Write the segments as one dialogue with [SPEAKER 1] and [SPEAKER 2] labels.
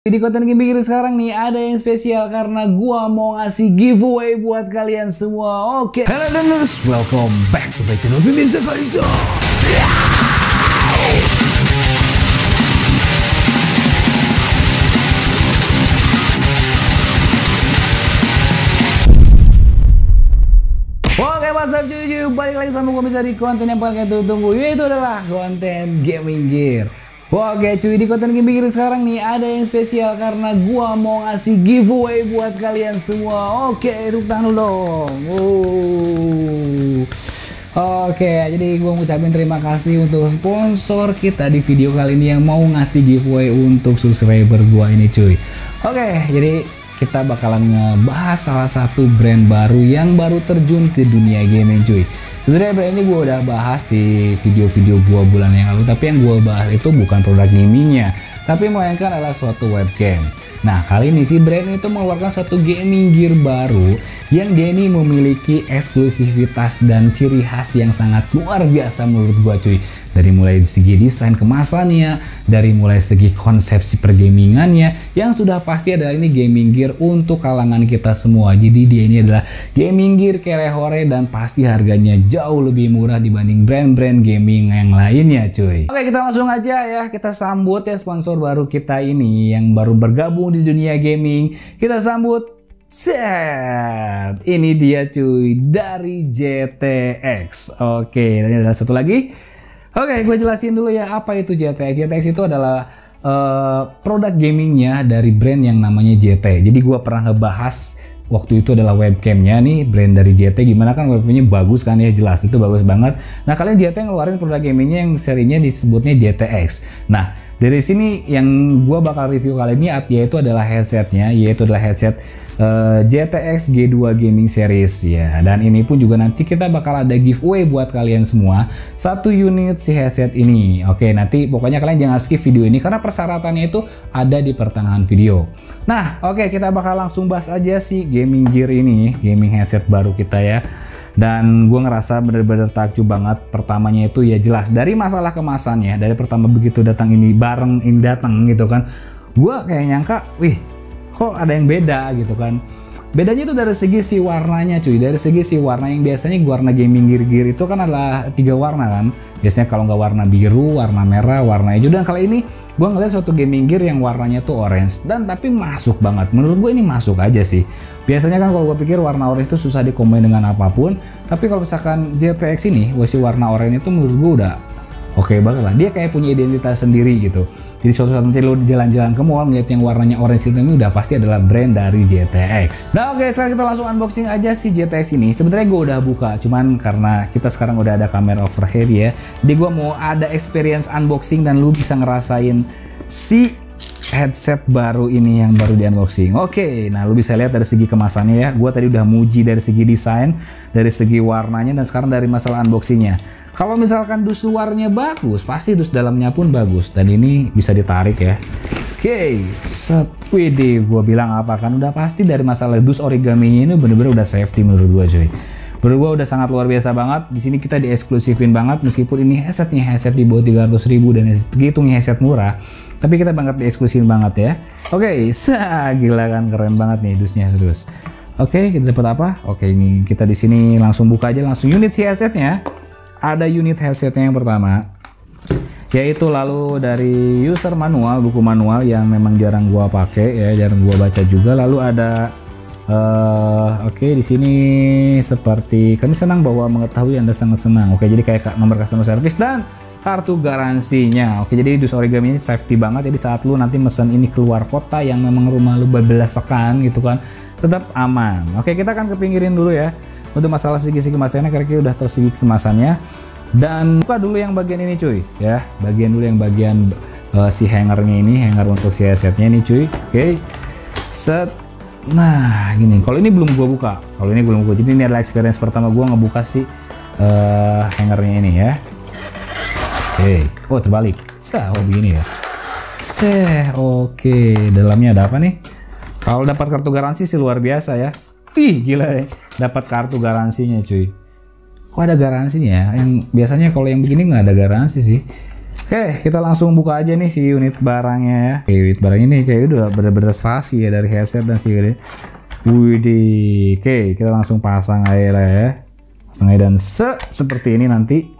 [SPEAKER 1] Di konten Gaming sekarang nih ada yang spesial karena gua mau ngasih giveaway buat kalian semua. Oke. Hello Donors, welcome back to my channel Pemirsa Kaiso. Oke, what's up cuy, balik lagi sama gua di konten yang paling kalian tunggu, yaitu adalah konten Gaming Gear. Oke cuy, di konten Gaming sekarang nih ada yang spesial karena gua mau ngasih giveaway buat kalian semua. Oke, tepuk tangan dulu dong. Oke, jadi gua ngucapin terima kasih untuk sponsor kita di video kali ini yang mau ngasih giveaway untuk subscriber gua ini cuy. Oke, jadi kita bakalan ngebahas salah satu brand baru yang baru terjun ke dunia gaming cuy. Sebenarnya brand ini gue udah bahas di video-video gue bulan yang lalu, tapi yang gue bahas itu bukan produk gamingnya, tapi melainkan adalah suatu webcam. Nah, kali ini si brand itu mengeluarkan satu gaming gear baru yang dia ini memiliki eksklusivitas dan ciri khas yang sangat luar biasa menurut gue cuy. Dari mulai segi desain kemasannya, dari mulai segi konsepsi pergamingannya, yang sudah pasti adalah ini gaming gear untuk kalangan kita semua. Jadi dia ini adalah gaming gear kere-hore dan pasti harganya jauh lebih murah dibanding brand-brand gaming yang lainnya cuy. Oke, kita langsung aja ya, kita sambut ya sponsor baru kita ini yang baru bergabung di dunia gaming. Kita sambut set, ini dia cuy, dari JTX. Oke, dan ini ada satu lagi. Oke, gue jelasin dulu ya apa itu JTX. JTX itu adalah produk gamingnya dari brand yang namanya JT. Jadi gue pernah ngebahas waktu itu adalah webcamnya nih, brand dari JT. Gimana kan webcamnya bagus kan ya, jelas itu bagus banget. Nah, kalian JT ngeluarin produk gamingnya yang serinya disebutnya JTX. Nah, dari sini yang gue bakal review kali ini yaitu adalah headsetnya, yaitu adalah headset JTX G2 Gaming Series ya. Dan ini pun juga nanti kita bakal ada giveaway buat kalian semua, satu unit si headset ini. Oke, nanti pokoknya kalian jangan skip video ini karena persyaratannya itu ada di pertengahan video. Nah, oke, kita bakal langsung bahas aja si gaming gear ini, gaming headset baru kita ya. Dan gue ngerasa bener-bener takjub banget. Pertamanya itu ya jelas dari masalah kemasannya. Dari pertama begitu datang ini bareng ini datang gitu kan, gue kayak nyangka, wih kok ada yang beda gitu kan. Bedanya itu dari segi si warnanya cuy, dari segi si warna yang biasanya warna gaming gear itu kan adalah 3 warna kan. Biasanya kalau nggak warna biru, warna merah, warna hijau. Dan kali ini gue ngeliat suatu gaming gear yang warnanya tuh orange, dan tapi masuk banget. Menurut gue ini masuk aja sih. Biasanya kan kalau gue pikir warna orange itu susah dikombin dengan apapun, tapi kalau misalkan JTX ini si warna orange itu menurut gue udah oke banget lah. Dia kayak punya identitas sendiri gitu. Jadi suatu saat nanti lo jalan-jalan ke mall ngeliat yang warnanya orange itu, ini udah pasti adalah brand dari JTX. Nah oke, sekarang kita langsung unboxing aja si JTX ini. Sebenarnya gue udah buka, cuman karena kita sekarang udah ada kamera overhead ya, jadi gue mau ada experience unboxing dan lu bisa ngerasain si headset baru ini yang baru di unboxing. Oke, nah lu bisa lihat dari segi kemasannya ya. Gue tadi udah muji dari segi desain, dari segi warnanya, dan sekarang dari masalah unboxingnya. Kalau misalkan dus luarnya bagus, pasti dus dalamnya pun bagus. Dan ini bisa ditarik ya. Oke, set, widih, gue bilang apa kan, udah pasti dari masalah dus origaminya ini bener-bener udah safety menurut gue cuy. Menurut gue udah sangat luar biasa banget. Di sini kita dieksklusifin banget, meskipun ini headset di bawah 300.000 dan hitungnya headset murah, tapi kita banget dieksklusifin banget ya. Oke, gila kan, keren banget nih dusnya terus. Oke, kita dapat apa? Oke, ini kita di sini langsung buka aja langsung unit si headsetnya. Ada unit headsetnya yang pertama, yaitu lalu dari user manual, buku manual yang memang jarang gua pakai ya, jarang gua baca juga. Lalu ada oke, di sini seperti kami senang bahwa mengetahui Anda sangat senang. Oke, jadi kayak nomor customer service dan kartu garansinya. Oke, jadi dus origami ini safety banget. Jadi saat lu nanti mesen ini keluar kota yang memang rumah lu berbelasakan gitu kan, tetap aman. Oke, kita akan kepinggirin dulu ya. Untuk masalah segi-segi kemasannya kira-kira udah tersegi kemasannya. Dan buka dulu yang bagian ini cuy ya, bagian dulu yang bagian si hangernya ini, hanger untuk si headsetnya ini cuy. Oke, set. Nah gini, kalau ini belum gua buka, kalau ini belum gua, jadi ini adalah experience pertama gua ngebuka si hangernya ini ya. Oke, oh terbalik, oh begini ya. Oke, dalamnya ada apa nih? Kalau dapat kartu garansi sih luar biasa ya. Ih gila ya, dapat kartu garansinya cuy. Kok ada garansinya ya? Yang biasanya kalau yang begini nggak ada garansi sih. Oke, kita langsung buka aja nih si unit barangnya ya. Oke, unit barang ini kayak udah bener-bener serasi ya dari headset dan si ini. Widih. Oke, kita langsung pasang aja lah ya. Pasang aja dan seperti ini nanti.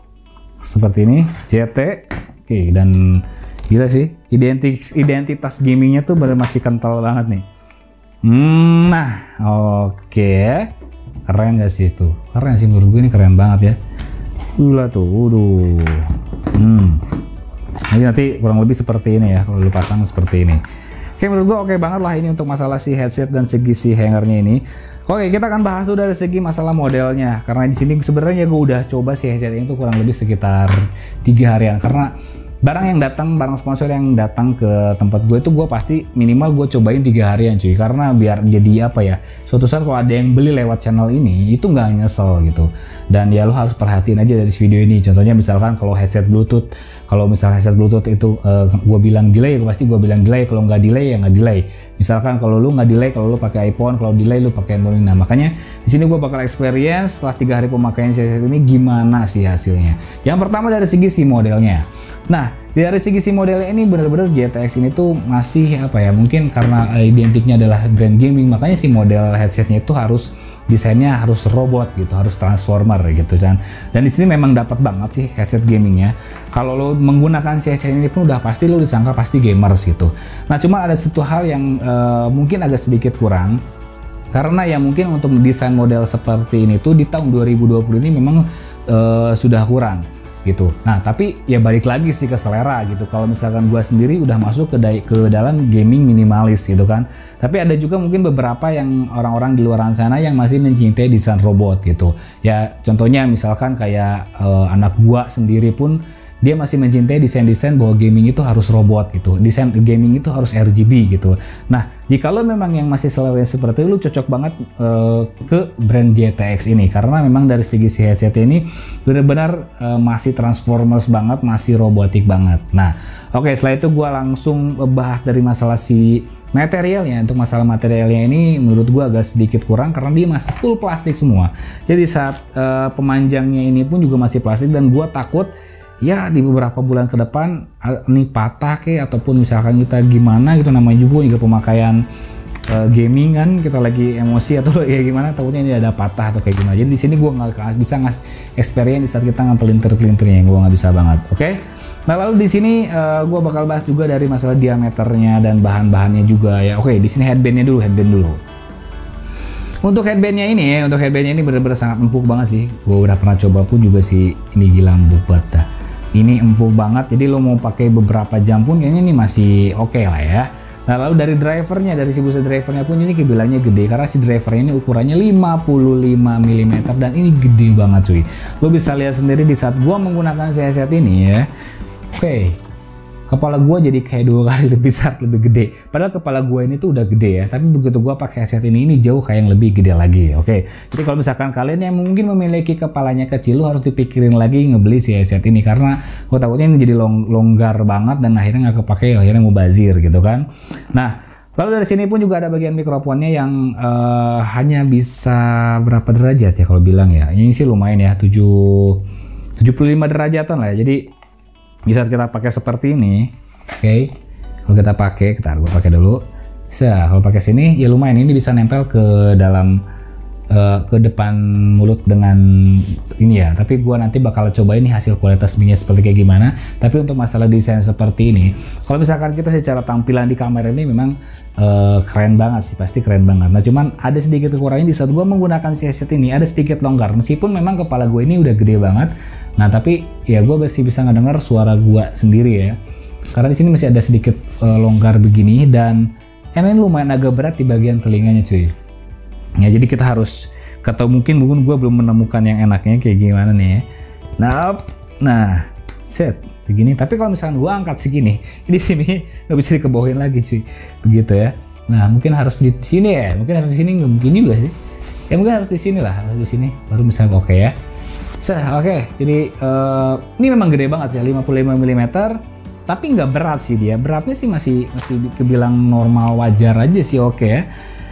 [SPEAKER 1] Seperti ini, JT. Oke, dan gila sih, identitas gamingnya tuh bener masih kental banget nih. Nah, oke. Keren gak sih itu? Keren sih menurut gue, ini keren banget ya. Tuh, waduh. Jadi nanti kurang lebih seperti ini ya, kalau lu pasang seperti ini. Oke, menurut gua oke banget lah ini untuk masalah si headset dan segi si hangernya ini. Oke, kita akan bahas dulu dari segi masalah modelnya, karena di sini sebenarnya gua udah coba si headset ini tuh kurang lebih sekitar 3 harian, karena barang sponsor yang datang ke tempat gue itu gue pasti minimal gue cobain 3 harian cuy, karena biar jadi apa ya, suatu saat kalau ada yang beli lewat channel ini itu nggak nyesel gitu. Dan ya lo harus perhatiin aja dari video ini, contohnya misalkan kalau headset bluetooth, kalau misalnya headset bluetooth itu gue bilang delay, pasti gue bilang delay, kalau nggak delay ya nggak delay. Misalkan kalau lu nggak delay, kalau lu pakai iPhone, kalau delay lu pakai Android. Nah makanya di sini gue bakal experience setelah 3 hari pemakaian si headset ini gimana sih hasilnya. Yang pertama dari segi si modelnya. Nah, dari segi si modelnya ini bener-bener GTX ini tuh masih apa ya, mungkin karena identiknya adalah brand gaming, makanya si model headsetnya itu harus desainnya harus robot gitu, harus transformer gitu kan. Dan di sini memang dapat banget sih headset gamingnya. Kalau lo menggunakan si headset ini pun udah pasti lo disangka pasti gamers gitu. Nah, cuma ada satu hal yang mungkin agak sedikit kurang. Karena ya mungkin untuk desain model seperti ini tuh di tahun 2020 ini memang sudah kurang gitu. Nah tapi ya balik lagi sih ke selera gitu. Kalau misalkan gua sendiri udah masuk ke dalam gaming minimalis gitu kan. Tapi ada juga mungkin beberapa yang orang-orang di luar sana yang masih mencintai desain robot gitu. Ya contohnya misalkan kayak anak gua sendiri pun dia masih mencintai desain-desain bahwa gaming itu harus robot gitu, desain gaming itu harus RGB gitu. Nah, jika lo memang yang masih selera seperti itu, lo cocok banget ke brand GTX ini, karena memang dari segi si headset ini benar-benar masih transformers banget, masih robotik banget. Nah, oke, setelah itu gue langsung bahas dari masalah si materialnya. Untuk masalah materialnya ini menurut gue agak sedikit kurang karena dia masih full plastik semua. Jadi saat pemanjangnya ini pun juga masih plastik, dan gue takut ya di beberapa bulan ke depan ini patah ataupun misalkan kita gimana gitu, namanya juga pemakaian gaming kan, kita lagi emosi atau kayak gimana, takutnya ini ada patah atau kayak gimana. Jadi di sini gue nggak bisa ngasih experience di saat kita ngepelintir-pelintirnya, gue nggak bisa banget. Oke. Nah lalu di sini gue bakal bahas juga dari masalah diameternya dan bahan-bahannya juga ya. Oke, di sini headbandnya dulu, Untuk headbandnya ini bener-bener sangat empuk banget sih. Gue udah pernah coba pun juga sih, ini gila empuk banget dah. Ini empuk banget, jadi lo mau pakai beberapa jam pun kayaknya ini masih oke lah ya. Nah lalu dari drivernya, dari si busa drivernya pun ini kebilangnya gede, karena si drivernya ini ukurannya 55 mm dan ini gede banget cuy. Lo bisa lihat sendiri di saat gua menggunakan si headset ini ya. Oke. Kepala gua jadi kayak 2 kali lebih besar, lebih gede. Padahal kepala gua ini tuh udah gede ya, tapi begitu gua pakai headset ini jauh kayak yang lebih gede lagi. Oke. Jadi kalau misalkan kalian yang mungkin memiliki kepalanya kecil, lo harus dipikirin lagi ngebeli si headset ini, karena gua takutnya ini jadi longgar banget dan akhirnya nggak kepake, akhirnya mau bazir gitu kan. Nah, lalu dari sini pun juga ada bagian mikrofonnya yang hanya bisa berapa derajat ya kalau bilang ya. Ini sih lumayan ya, 75 derajatan lah ya. Jadi di saat kita pakai seperti ini, oke, kalau kita pakai, gue pakai dulu. Bisa, kalau pakai sini ya lumayan, ini bisa nempel ke dalam ke depan mulut dengan ini ya. Tapi gue nanti bakal coba ini hasil kualitas minyak seperti kayak gimana. Tapi untuk masalah desain seperti ini, kalau misalkan kita secara tampilan di kamera ini memang keren banget sih, pasti keren banget. Nah cuman ada sedikit kekurangan di saat gue menggunakan si headset ini, ada sedikit longgar. Meskipun memang kepala gue ini udah gede banget. Nah tapi ya gue masih bisa ngedengar suara gue sendiri ya, karena di sini masih ada sedikit longgar begini, dan ini lumayan agak berat di bagian telinganya cuy. Ya jadi kita harus, atau mungkin gue belum menemukan yang enaknya kayak gimana nih ya. Nah set begini. Tapi kalau misalkan gue angkat segini, di sini nggak bisa dikebawain lagi cuy, begitu ya. Nah mungkin harus di sini ya, mungkin harus di sini, nggak mungkin juga sih. Ya mungkin harus di sini lah, harus di sini baru misalnya oke ya. Oke, jadi ini memang gede banget sih, 55 mm, tapi nggak berat sih dia. Beratnya sih masih kebilang normal, wajar aja sih, oke ya.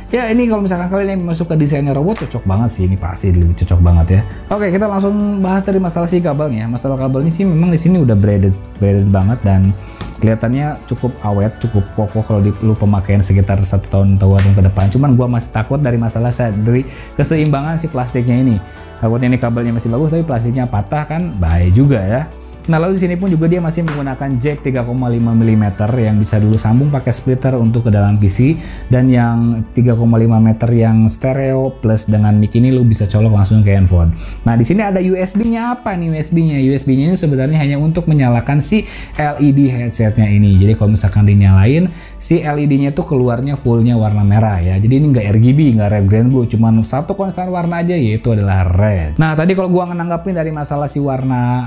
[SPEAKER 1] Ya ini kalau misalkan kalian yang masuk ke desainer robot cocok banget sih, ini pasti cocok banget ya. Oke, kita langsung bahas dari masalah si kabelnya. Masalah kabel ini sih memang di sini udah braided banget dan kelihatannya cukup awet, cukup kokoh kalau lu pemakaian sekitar 1 tahun ke depan. Cuman gua masih takut dari masalah dari keseimbangan si plastiknya ini. Takutnya ini kabelnya masih bagus tapi plastiknya patah kan bahaya juga ya. Nah lalu di sini pun juga dia masih menggunakan jack 3,5 mm yang bisa dulu sambung pakai splitter untuk ke dalam PC, dan yang 3,5 meter yang stereo plus dengan mic ini lu bisa colok langsung ke handphone. Nah di sini ada USB-nya. Apa nih USB-nya? USB-nya ini sebenarnya hanya untuk menyalakan si LED headsetnya ini. Jadi kalau misalkan dinyalain, si LED-nya tuh keluarnya fullnya warna merah ya. Jadi ini nggak RGB, nggak red, green, blue, cuman satu konstan warna aja, yaitu adalah red. Nah tadi kalau gua nanggapin dari masalah si warna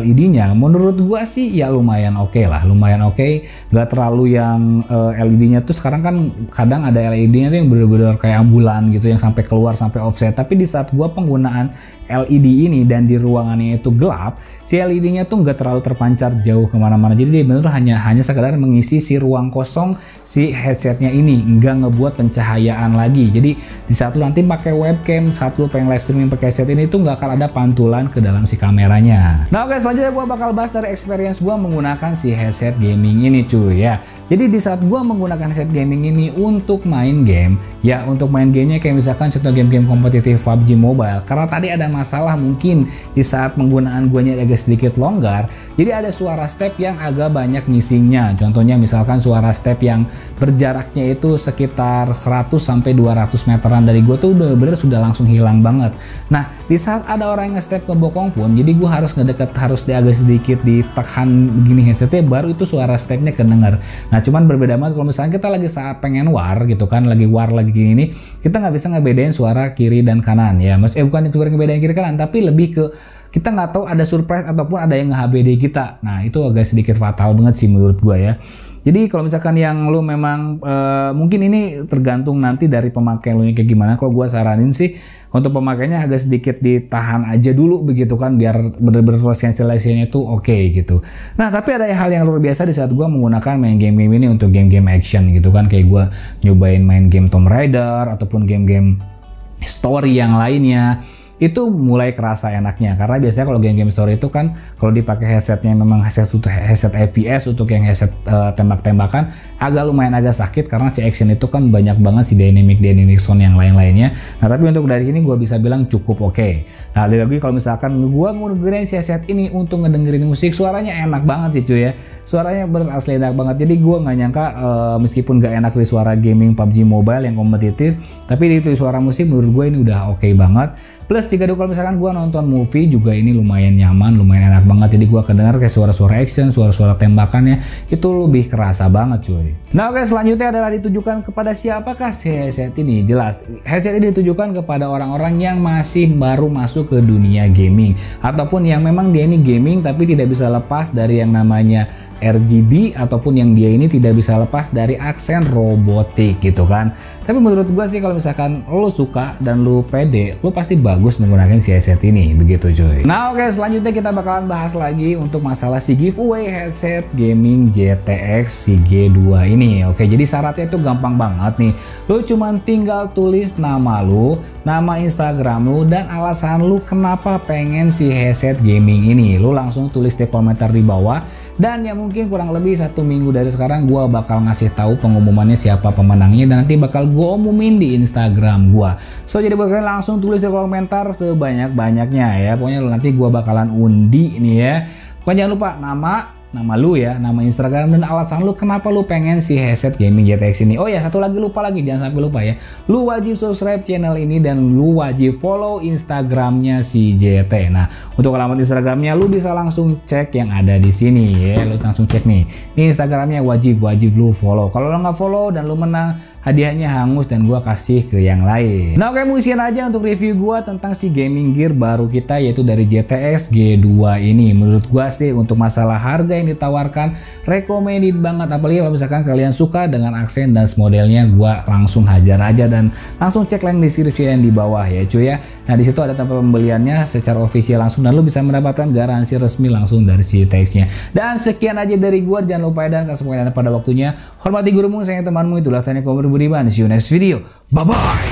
[SPEAKER 1] LED-nya, menurut gua sih ya lumayan oke lah, lumayan oke. Nggak terlalu yang LED-nya tuh sekarang kan kadang ada LED-nya tuh yang bener-bener kayak ambulan gitu, yang sampai keluar sampai offset. Tapi di saat gua penggunaan LED ini dan di ruangannya itu gelap, si LED-nya tuh nggak terlalu terpancar jauh kemana-mana. Jadi dia bener hanya sekedar mengisi si ruang kosong si headsetnya ini, nggak ngebuat pencahayaan lagi. Jadi di saat lu nanti pakai webcam, saat lu pengen live streaming pakai headset ini tuh nggak akan ada pantulan ke dalam si kameranya. Nah oke, selanjutnya gua bakal bahas dari experience gua menggunakan si headset gaming ini cuy ya. Jadi di saat gua menggunakan headset gaming ini untuk main game, ya untuk main gamenya kayak misalkan contoh game-game kompetitif PUBG Mobile, karena tadi ada masalah mungkin di saat penggunaan guanya agak sedikit longgar, jadi ada suara step yang agak banyak missingnya. Contohnya misalkan suara step yang berjaraknya itu sekitar 100 sampai 200 meteran dari gua tuh bener-bener sudah langsung hilang banget. Nah di saat ada orang yang nge-step ke bokong pun, jadi gua harus ngedeket, harus agak sedikit ditekan begini headsetnya, baru itu suara stepnya kedenger. Nah cuman berbeda banget kalau misalnya kita lagi saat pengen war gitu kan, lagi war lagi gini, kita nggak bisa ngebedain suara kiri dan kanan ya. Bukan itu ngebedain kiri kanan, tapi lebih ke kita nggak tahu ada surprise ataupun ada yang nge-HBD kita. Nah itu agak sedikit fatal banget sih menurut gua ya. Jadi kalau misalkan yang lu memang mungkin ini tergantung nanti dari pemakaian lu kayak gimana. Kalau gua saranin sih untuk pemakaiannya agak sedikit ditahan aja dulu begitu kan, biar bener-bener voice cancellation-nya tuh oke gitu. Nah tapi ada hal yang luar biasa di saat gua menggunakan main game-game ini untuk game-game action gitu kan, kayak gua nyobain main game Tomb Raider ataupun game-game story yang lainnya. Itu mulai kerasa enaknya, karena biasanya kalau game-game story itu kan kalau dipakai headsetnya memang headset FPS untuk yang headset tembak-tembakan agak lumayan agak sakit, karena si action itu kan banyak banget si dynamic sound yang lain-lainnya. Nah tapi untuk dari ini gue bisa bilang cukup oke. Nah lagi kalau misalkan gue menggunakan si headset ini untuk ngedengerin musik, suaranya enak banget sih cuy ya, suaranya bener asli enak banget. Jadi gue nggak nyangka meskipun gak enak di suara gaming PUBG Mobile yang kompetitif, tapi itu suara musik menurut gue ini udah oke banget. Plus jika kalau misalkan gua nonton movie juga ini lumayan nyaman, lumayan enak banget. Jadi gua kedengar kayak suara-suara action, suara-suara tembakannya itu lebih kerasa banget cuy. Nah oke, selanjutnya adalah ditujukan kepada siapakah si headset ini? Jelas headset ini ditujukan kepada orang-orang yang masih baru masuk ke dunia gaming, ataupun yang memang dia ini gaming tapi tidak bisa lepas dari yang namanya RGB, ataupun yang dia ini tidak bisa lepas dari aksen robotik gitu kan. Tapi menurut gua sih kalau misalkan lo suka dan lo pede, lo pasti bagus menggunakan si headset ini begitu cuy. Nah oke, selanjutnya kita bakalan bahas lagi untuk masalah si giveaway headset gaming GTX si G2 ini. Oke, jadi syaratnya itu gampang banget nih. Lo cuman tinggal tulis nama lo, nama Instagram lo, dan alasan lo kenapa pengen si headset gaming ini. Lo langsung tulis di komentar di bawah, dan ya mungkin kurang lebih 1 minggu dari sekarang gua bakal ngasih tahu pengumumannya siapa pemenangnya, dan nanti bakal gua umumin di Instagram gua. So jadi kalian langsung tulis di komentar sebanyak-banyaknya ya. Pokoknya nanti gua bakalan undi nih ya. Pokoknya jangan lupa nama lu ya, nama Instagram, dan alasan lu kenapa lu pengen si headset gaming GTX ini. Oh ya, satu lagi lupa lagi, jangan sampai lupa ya. Lu wajib subscribe channel ini dan lu wajib follow Instagramnya si JT. Nah, untuk alamat Instagramnya lu bisa langsung cek yang ada di sini ya. Lu langsung cek nih. Ini Instagramnya wajib lu follow. Kalau lu nggak follow dan lu menang, hadiahnya hangus dan gua kasih ke yang lain. Nah oke, mungkin aja untuk review gua tentang si gaming gear baru kita, yaitu dari GTX G2 ini. Menurut gua sih untuk masalah harga yang ditawarkan recommended banget, apalagi kalau misalkan kalian suka dengan aksen dan modelnya, gua langsung hajar aja dan langsung cek link deskripsi yang di bawah ya cuy ya. Nah di situ ada tempat pembeliannya secara official langsung, dan lu bisa mendapatkan garansi resmi langsung dari si GTX-nya. Dan sekian aja dari gua, jangan lupa dan kesemuanya pada waktunya. Hormati gurumu, sayang temanmu, itulah Teknik Komputer Budiman. See you next video. Bye-bye.